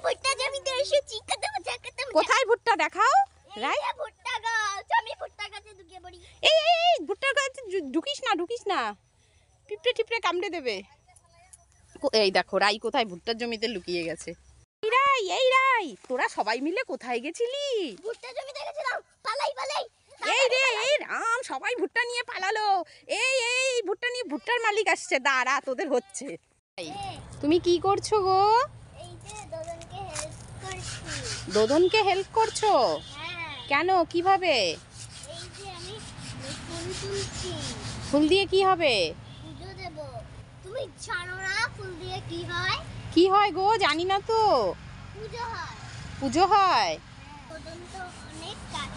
ভুট্টা জমিতে এসেছি, কত মজা কত মজা। কোথায় ভুট্টা দেখাও রাই? এই ভুট্টা গাছ, আমি ভুট্টা গাছে ঢুকে পড়ি। এই ভুট্টা গাছে ঢুকিস না, পিঁপড়ে টিপড়ে কামড়ে দেবে। এই দেখো রাই কোথায় ভুট্টার জমিতে লুকিয়ে গেছে। এই রাই তোরা সবাই মিলে কোথায় গেছিলি? ভুট্টা জমিতে গেছিলাম, পালাই। এই রাম, সবাই ভুট্টা নিয়ে পালালো। এই ভুট্টা নিয়ে, ভুট্টার মালিক আসছে, দাঁড়া তোদের হচ্ছে। তুমি কি করছো গো? এই যে দদনকে হেল্প করছি। দদনকে হেল্প করছো? হ্যাঁ। কেন, কিভাবে? এই যে আমি ফুল তুলছি। ফুল দিয়ে কি হবে? পুজো দেব। তুমি জানো না ফুল দিয়ে কি হয়? কি হয় গো? জানি না তো। পুজো হয়। পুজো হয়? দদন তো অনেক কাজ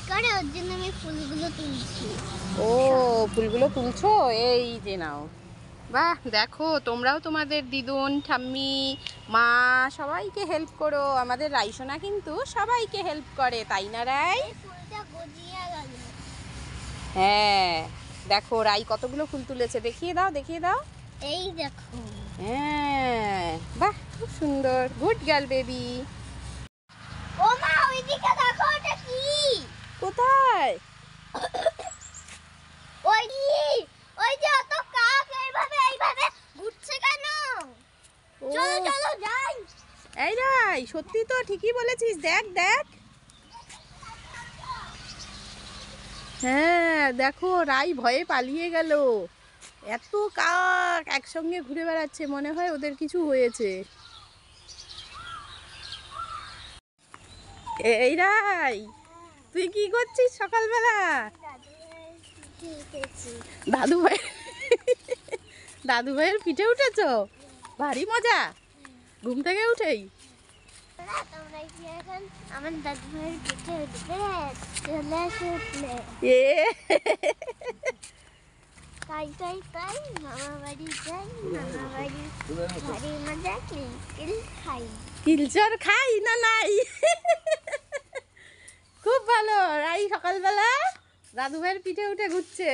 করে, ওর জন্য আমি ফুলগুলো তুলছি। ও, ফুলগুলো তুলছো? এই যে নাও। বাহ, দেখো তোমরাও তোমাদের দিদুন, ঠাম্মি, মা সবাইকে হেল্প করো। আমাদের রাইসোনা কিন্তু সবাইকে হেল্প করে, তাই না রাই? ফুলটা গজিয়ে গেল। হ্যাঁ, দেখো রাই কতগুলো ফুল তুলেছে, দেখিয়ে দাও। এই দেখো। হ্যাঁ, বাহ, খুব সুন্দর। Good girl baby. ও মা, ওইদিকে দেখো, ওটা কি? কোথায়? ওই যে অত কাক এইভাবে ঘুরছে কেন? চলো যাই। এই রাই, সত্যি তো ঠিকই বলেছিস, দেখ। হ্যাঁ, দেখো রাই ভয়ে পালিয়ে গেল। এত কাক একসঙ্গে ঘুরে বেড়াচ্ছে, মনে হয় ওদের কিছু হয়েছে। এই রাই, তুই কি করছিস সকালবেলা? দাদু ভাইয়ের পিঠে উঠেছো? ভারী মজা, ঘুম থেকে উঠেই। আমার দাদু ভাইয়ের পিঠে উঠবে, চলে আসে উঠলে। তাই মামা বাড়ি যাই, মামা বাড়ি ভারী মজা, কিল খাই। কিলচর খাই না নাই? খুব ভালো। রাই সকালবেলা দাদু ভাইয়ের পিঠে উঠে ঘুরছে।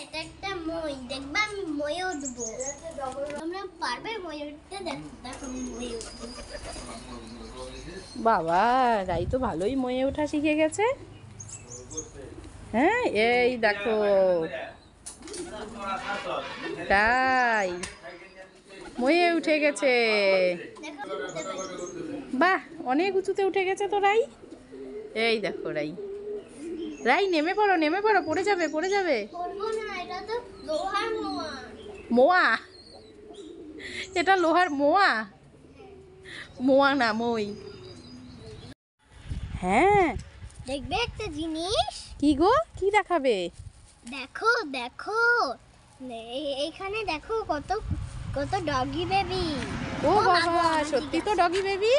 এটা একটা মই, দেখবা আমি ময়ে উঠবো। তোমরা পারবে ময়ে উঠতে? দেখো ময়ে উঠবো। বাবা, রাই তো ভালোই ময়ে ওঠা শিখে গেছে। হ্যাঁ, এই দেখো রাই ময়ে উঠে গেছে। বাহ, অনেক উঁচুতে উঠে গেছে তো রাই। এই দেখো রাই নেমে পড়ো, পড়ে যাবে। করবো না, এটা তো লোহার মোয়া। মোয়া? এটা লোহার মোয়া না, মই। হ্যাঁ, দেখবে একটা জিনিস। কি গো? কি দেখাবে? দেখো এইখানে দেখো কত কত ডগি বেবি। ও বাবা, সত্যি তো ডগি বেবি।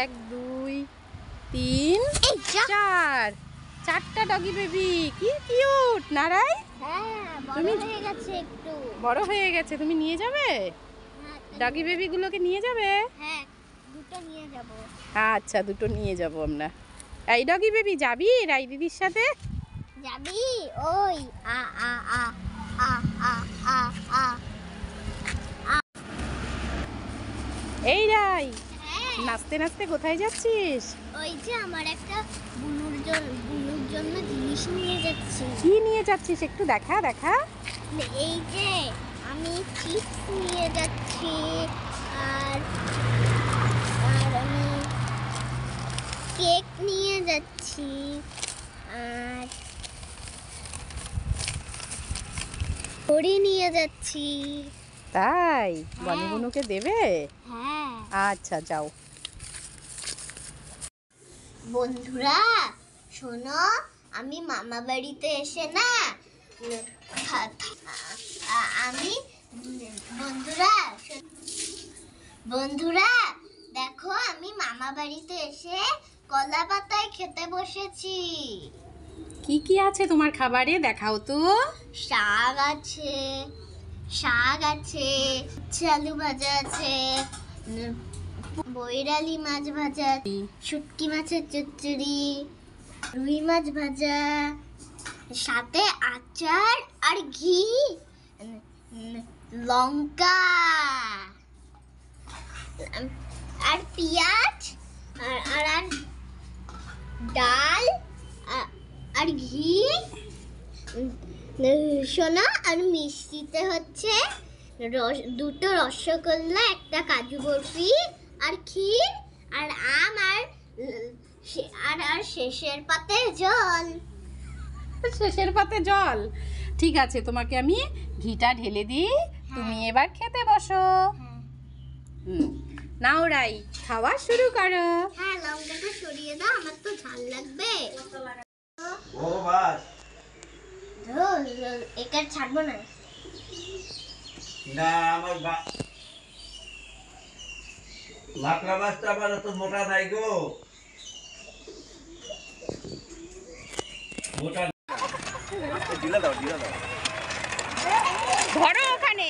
1 2 3 4টা ডগি বেবি। কি কিউট না রাই? হ্যাঁ, বড় হয়ে গেছে একটু। বড় হয়ে গেছে, তুমি নিয়ে যাবে ডগি বেবি গুলোকে? নিয়ে যাবে? হ্যাঁ, দুটো নিয়ে যাব। আচ্ছা, দুটো নিয়ে যাব আমরা। এই ডগি বেবি যাবি রাই দিদির সাথে? যাবি? ওই আ আ আ আ আ আ আ। এই রাই, হ্যাঁ, নাচতে কোথায় যাচ্ছিস? ওই যে আমার একটা বুনুর জন্য জিনিস নিয়ে যাচ্ছি। কি নিয়ে যাচ্ছিস একটু দেখা? এই যে আমি চিপস নিয়ে যাচ্ছি, আর আমি কেক নিয়ে যাচ্ছি, আর ঘড়ি নিয়ে যাচ্ছি। তাই হ্যাঁ। বনিবনুকে দেবে? হ্যাঁ আচ্ছা যাও। বন্ধুরা শোনো, আমি মামা বাড়িতে এসে না আমি বন্ধুরা দেখো, আমি মামা বাড়িতে এসে কলা পাতায় খেতে বসেছি। কি কি আছে তোমার খাবারে দেখাও তো। শাক আছে, আলু ভাজা আছে, বৈরালি মাছ ভাজা, শুটকি মাছের চচ্চড়ি, রুই মাছ ভাজা, সাথে আচার আর ঘি, লঙ্কা আর পেঁয়াজ আর ডাল আর ঘি। শোনো, আর মিষ্টিতে হচ্ছে দুটো রসগোল্লা, একটা কাজু বরফি আর ক্ষীর আর আম আর শেষের পাতে জল। শেষের পাতে জল। ঠিক আছে, তোমাকে আমি ঘিটা ঢেলে দিই, তুমি এবার খেতে বসো। নাও রাই, খাওয়া শুরু করো। হ্যাঁ, লঙ্কাটা সরিয়ে দাও, আমার তো ঝাল লাগবে। ও বাস এটা ছাড়বো না। না, আমার লাকড়া মাছটা আবার এত মোটা নাই গো, মোটা। দিলা দাও ধরো ওখানে।